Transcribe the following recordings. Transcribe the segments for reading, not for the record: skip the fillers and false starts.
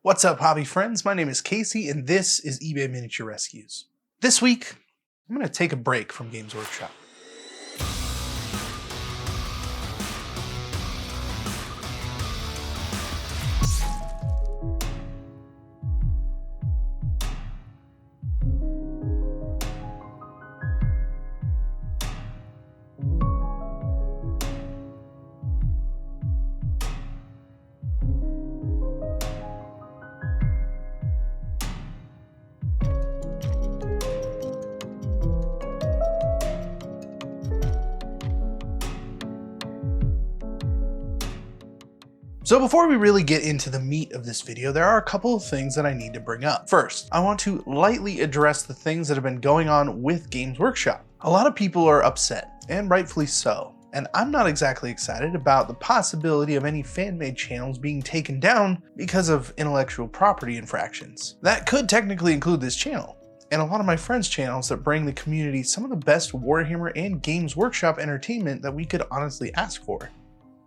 What's up, hobby friends? My name is Casey, and this is eBay Miniature Rescues. This week, I'm going to take a break from Games Workshop. So before we really get into the meat of this video, there are a couple of things that I need to bring up. First, I want to lightly address the things that have been going on with Games Workshop. A lot of people are upset, and rightfully so. And I'm not exactly excited about the possibility of any fan-made channels being taken down because of intellectual property infractions. That could technically include this channel, and a lot of my friends' channels that bring the community some of the best Warhammer and Games Workshop entertainment that we could honestly ask for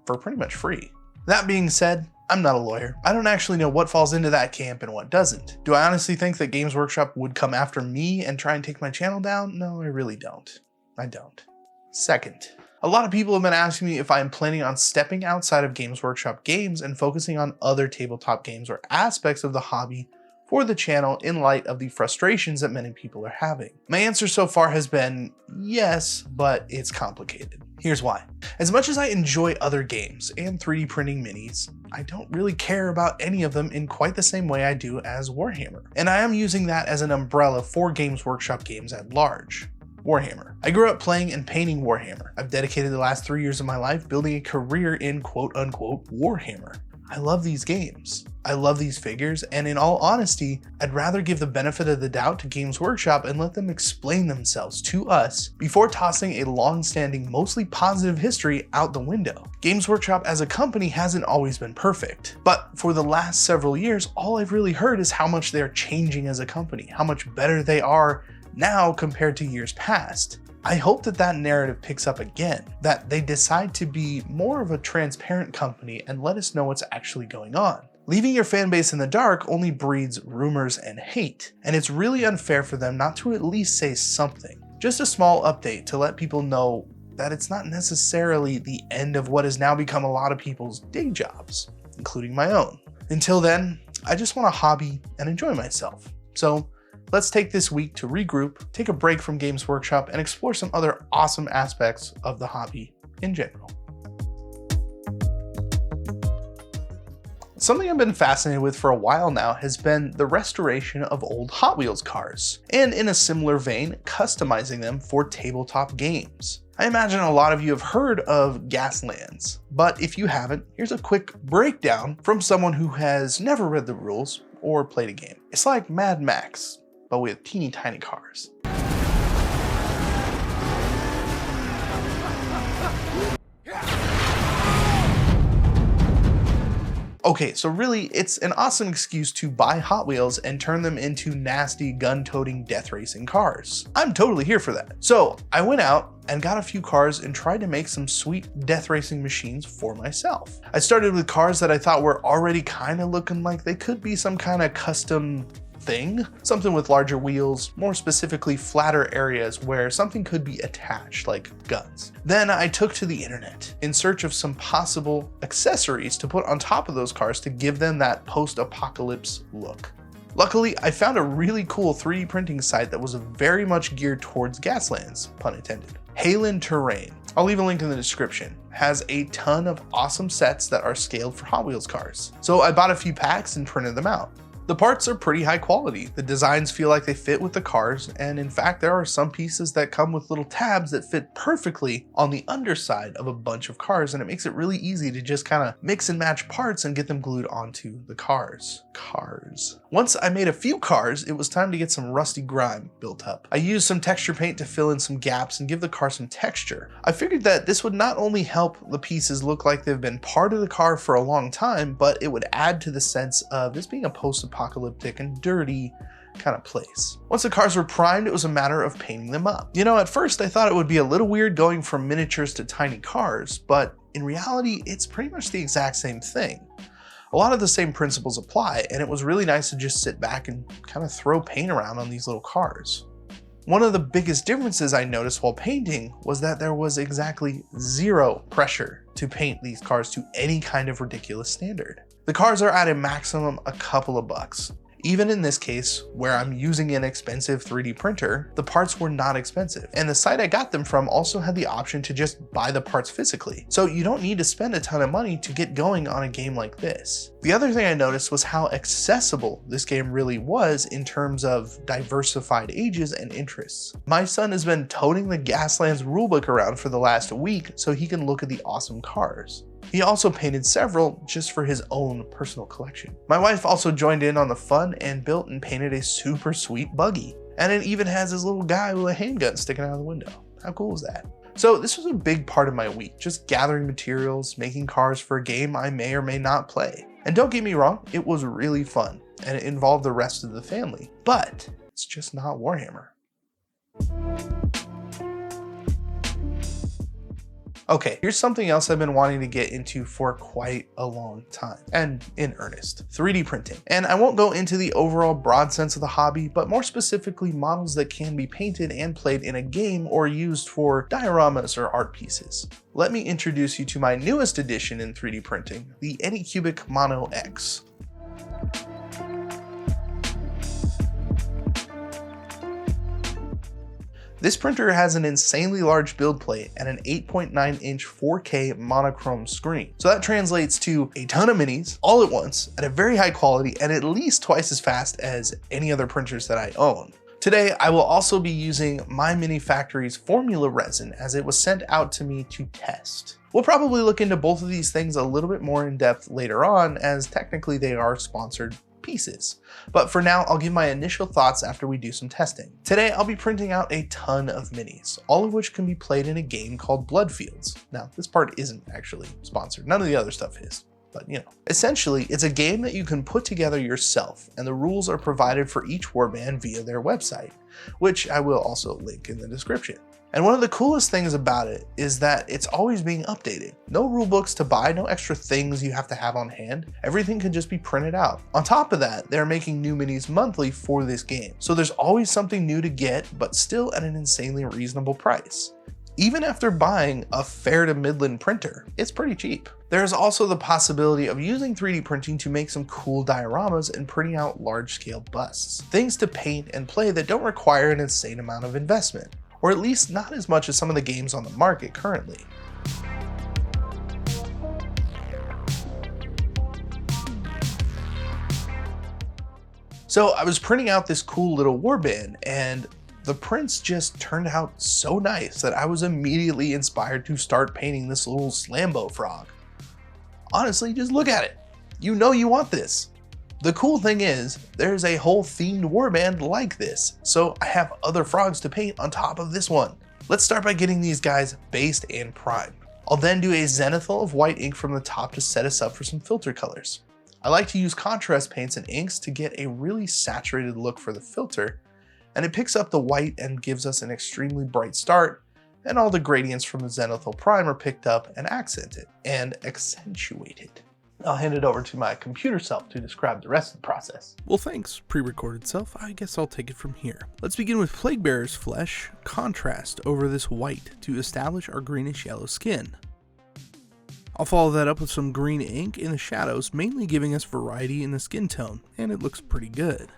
pretty much free. That being said, I'm not a lawyer. I don't actually know what falls into that camp and what doesn't. Do I honestly think that Games Workshop would come after me and try and take my channel down? No, I really don't. I don't. Second, a lot of people have been asking me if I'm planning on stepping outside of Games Workshop games and focusing on other tabletop games or aspects of the hobby for the channel in light of the frustrations that many people are having. My answer so far has been yes, but it's complicated. Here's why. As much as I enjoy other games and 3D printing minis, I don't really care about any of them in quite the same way I do as Warhammer. And I am using that as an umbrella for Games Workshop games at large. Warhammer. I grew up playing and painting Warhammer. I've dedicated the last 3 years of my life building a career in quote-unquote Warhammer. I love these games. I love these figures, and in all honesty, I'd rather give the benefit of the doubt to Games Workshop and let them explain themselves to us before tossing a long-standing, mostly positive history out the window. Games Workshop as a company hasn't always been perfect, but for the last several years, all I've really heard is how much they're changing as a company, how much better they are now compared to years past. I hope that that narrative picks up again, that they decide to be more of a transparent company and let us know what's actually going on. Leaving your fan base in the dark only breeds rumors and hate, and it's really unfair for them not to at least say something. Just a small update to let people know that it's not necessarily the end of what has now become a lot of people's day jobs, including my own. Until then, I just want to hobby and enjoy myself. So let's take this week to regroup, take a break from Games Workshop, and explore some other awesome aspects of the hobby in general. Something I've been fascinated with for a while now has been the restoration of old Hot Wheels cars, and in a similar vein, customizing them for tabletop games. I imagine a lot of you have heard of gaslands, but if you haven't, here's a quick breakdown from someone who has never read the rules or played a game. It's like Mad Max, but with teeny tiny cars. Okay, so really, it's an awesome excuse to buy Hot Wheels and turn them into nasty gun-toting death racing cars. I'm totally here for that. So I went out and got a few cars and tried to make some sweet death racing machines for myself. I started with cars that I thought were already kind of looking like they could be some kind of custom thing, something with larger wheels, more specifically flatter areas where something could be attached, like guns. Then I took to the internet in search of some possible accessories to put on top of those cars to give them that post-apocalypse look. Luckily, I found a really cool 3D printing site that was very much geared towards gaslands, pun intended. Heyland Terrain, I'll leave a link in the description, has a ton of awesome sets that are scaled for Hot Wheels cars. So I bought a few packs and printed them out. The parts are pretty high quality. The designs feel like they fit with the cars, and in fact, there are some pieces that come with little tabs that fit perfectly on the underside of a bunch of cars, and it makes it really easy to just kind of mix and match parts and get them glued onto the cars. Once I made a few cars, it was time to get some rusty grime built up. I used some texture paint to fill in some gaps and give the car some texture. I figured that this would not only help the pieces look like they've been part of the car for a long time, but it would add to the sense of this being a post-apocalyptic and dirty kind of place. Once the cars were primed, it was a matter of painting them up. You know, at first I thought it would be a little weird going from miniatures to tiny cars, but in reality, it's pretty much the exact same thing. A lot of the same principles apply, and it was really nice to just sit back and kind of throw paint around on these little cars. One of the biggest differences I noticed while painting was that there was exactly zero pressure to paint these cars to any kind of ridiculous standard. The cars are at a maximum a couple of bucks. Even in this case, where I'm using an expensive 3D printer, the parts were not expensive. And the site I got them from also had the option to just buy the parts physically. So you don't need to spend a ton of money to get going on a game like this. The other thing I noticed was how accessible this game really was in terms of diversified ages and interests. My son has been toting the Gaslands rulebook around for the last week so he can look at the awesome cars. He also painted several just for his own personal collection. My wife also joined in on the fun and built and painted a super sweet buggy. And it even has this little guy with a handgun sticking out of the window. How cool is that? So this was a big part of my week, just gathering materials, making cars for a game I may or may not play. And don't get me wrong, it was really fun and it involved the rest of the family, but it's just not Warhammer. Okay, here's something else I've been wanting to get into for quite a long time, and in earnest, 3D printing. And I won't go into the overall broad sense of the hobby, but more specifically models that can be painted and played in a game or used for dioramas or art pieces. Let me introduce you to my newest addition in 3D printing, the Anycubic Mono X. This printer has an insanely large build plate and an 8.9 inch 4K monochrome screen. So that translates to a ton of minis all at once at a very high quality and at least twice as fast as any other printers that I own. Today, I will also be using my Mini Factory's formula resin as it was sent out to me to test. We'll probably look into both of these things a little bit more in depth later on, as technically they are sponsored pieces. But for now, I'll give my initial thoughts after we do some testing. Today, I'll be printing out a ton of minis, all of which can be played in a game called Bloodfields. Now, this part isn't actually sponsored. None of the other stuff is, but you know. Essentially, it's a game that you can put together yourself, and the rules are provided for each warband via their website, which I will also link in the description. And one of the coolest things about it is that it's always being updated. No rule books to buy, no extra things you have to have on hand. Everything can just be printed out. On top of that, they're making new minis monthly for this game. So there's always something new to get, but still at an insanely reasonable price. Even after buying a fair to midland printer, it's pretty cheap. There's also the possibility of using 3D printing to make some cool dioramas and printing out large scale busts. Things to paint and play that don't require an insane amount of investment, or at least not as much as some of the games on the market currently. So I was printing out this cool little warband, and the prints just turned out so nice that I was immediately inspired to start painting this little Slambo frog. Honestly, just look at it. You know you want this. The cool thing is, there's a whole themed warband like this, so I have other frogs to paint on top of this one. Let's start by getting these guys based and primed. I'll then do a zenithal of white ink from the top to set us up for some filter colors. I like to use contrast paints and inks to get a really saturated look for the filter, and it picks up the white and gives us an extremely bright start, and all the gradients from the zenithal prime are picked up and accented and accentuated. I'll hand it over to my computer self to describe the rest of the process. Well, thanks, pre-recorded self. I guess I'll take it from here. Let's begin with Plaguebearer's flesh, contrast over this white to establish our greenish yellow skin. I'll follow that up with some green ink in the shadows, mainly giving us variety in the skin tone, and it looks pretty good.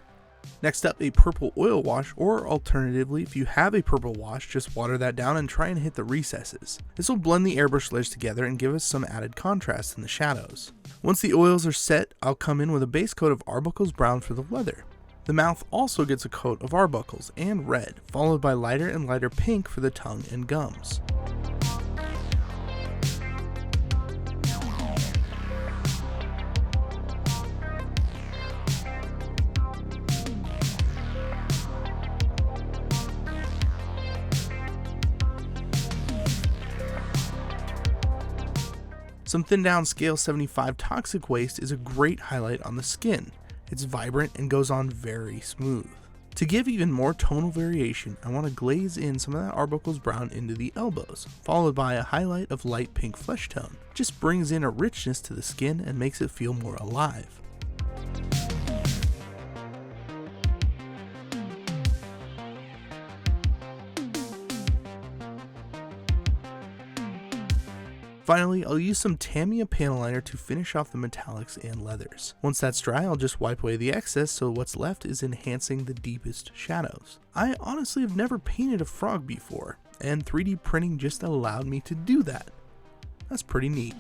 Next up, a purple oil wash, or alternatively, if you have a purple wash, just water that down and try and hit the recesses. This will blend the airbrush layers together and give us some added contrast in the shadows. Once the oils are set, I'll come in with a base coat of Arbuckle's brown for the leather. The mouth also gets a coat of Arbuckle's and red, followed by lighter and lighter pink for the tongue and gums. Some thin down scale 75 toxic waste is a great highlight on the skin. It's vibrant and goes on very smooth. To give even more tonal variation, I want to glaze in some of that Arbuckle's brown into the elbows, followed by a highlight of light pink flesh tone. Just brings in a richness to the skin and makes it feel more alive. Finally, I'll use some Tamiya panel liner to finish off the metallics and leathers. Once that's dry, I'll just wipe away the excess, so what's left is enhancing the deepest shadows. I honestly have never painted a frog before, and 3D printing just allowed me to do that. That's pretty neat.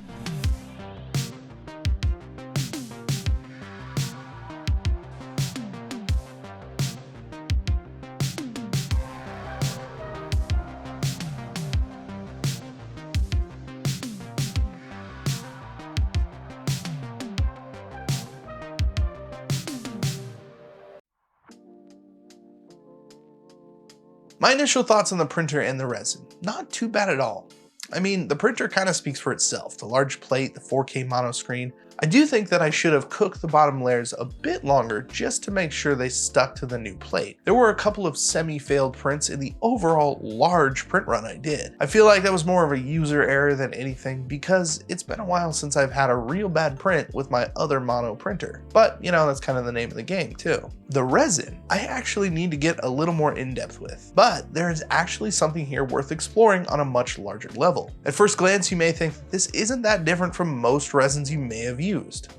My initial thoughts on the printer and the resin, not too bad at all. I mean, the printer kind of speaks for itself. The large plate, the 4K mono screen. I do think that I should have cooked the bottom layers a bit longer just to make sure they stuck to the new plate. There were a couple of semi-failed prints in the overall large print run I did. I feel like that was more of a user error than anything because it's been a while since I've had a real bad print with my other mono printer. But, you know, that's kind of the name of the game too. The resin, I actually need to get a little more in-depth with, but there is actually something here worth exploring on a much larger level. At first glance, you may think that this isn't that different from most resins you may have used.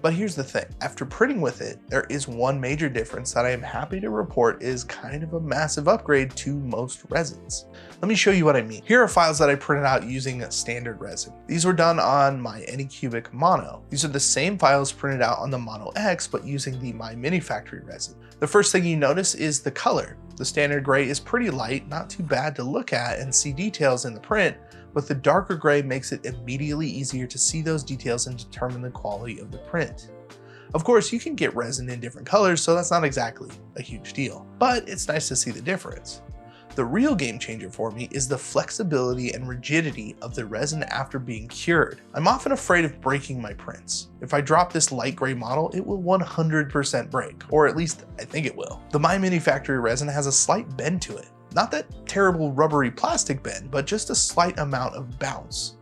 But here's the thing, after printing with it, there is one major difference that I am happy to report is kind of a massive upgrade to most resins. Let me show you what I mean. Here are files that I printed out using a standard resin. These were done on my Anycubic Mono. These are the same files printed out on the Mono X, but using the My Mini Factory resin. The first thing you notice is the color. The standard gray is pretty light, not too bad to look at and see details in the print, but the darker gray makes it immediately easier to see those details and determine the quality of the print. Of course, you can get resin in different colors, so that's not exactly a huge deal, but it's nice to see the difference. The real game changer for me is the flexibility and rigidity of the resin after being cured. I'm often afraid of breaking my prints. If I drop this light gray model, it will 100% break, or at least I think it will. The My Mini Factory resin has a slight bend to it. Not that terrible rubbery plastic bend, but just a slight amount of bounce.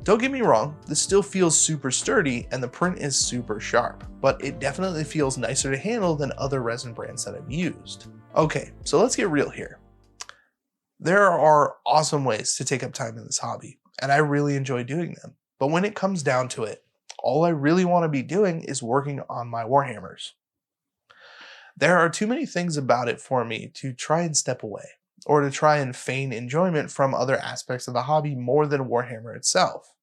Don't get me wrong, this still feels super sturdy and the print is super sharp, but it definitely feels nicer to handle than other resin brands that I've used. Okay, so let's get real here. There are awesome ways to take up time in this hobby, and I really enjoy doing them. But when it comes down to it, all I really want to be doing is working on my Warhammers. There are too many things about it for me to try and step away, or to try and feign enjoyment from other aspects of the hobby more than Warhammer itself.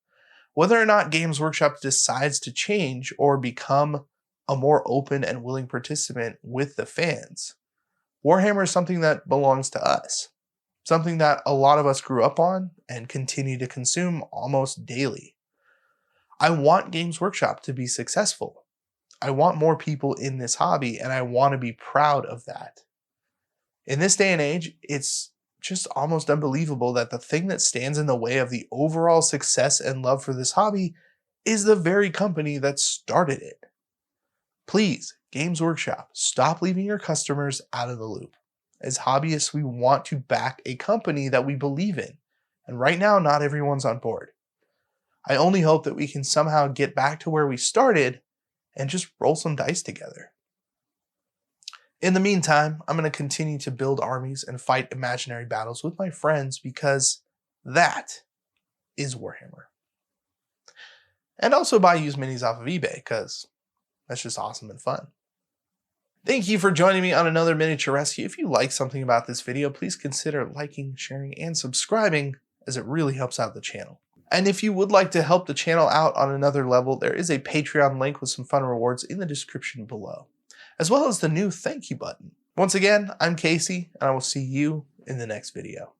Whether or not Games Workshop decides to change or become a more open and willing participant with the fans, Warhammer is something that belongs to us. Something that a lot of us grew up on and continue to consume almost daily. I want Games Workshop to be successful. I want more people in this hobby, and I want to be proud of that. In this day and age, it's just almost unbelievable that the thing that stands in the way of the overall success and love for this hobby is the very company that started it. Please, Games Workshop, stop leaving your customers out of the loop. As hobbyists, we want to back a company that we believe in, and right now, not everyone's on board. I only hope that we can somehow get back to where we started and just roll some dice together. In the meantime, I'm going to continue to build armies and fight imaginary battles with my friends because that is Warhammer. And also buy used minis off of eBay because that's just awesome and fun. Thank you for joining me on another miniature rescue. If you like something about this video, please consider liking, sharing, and subscribing as it really helps out the channel. And if you would like to help the channel out on another level, there is a Patreon link with some fun rewards in the description below, as well as the new thank you button. Once again, I'm Casey, and I will see you in the next video.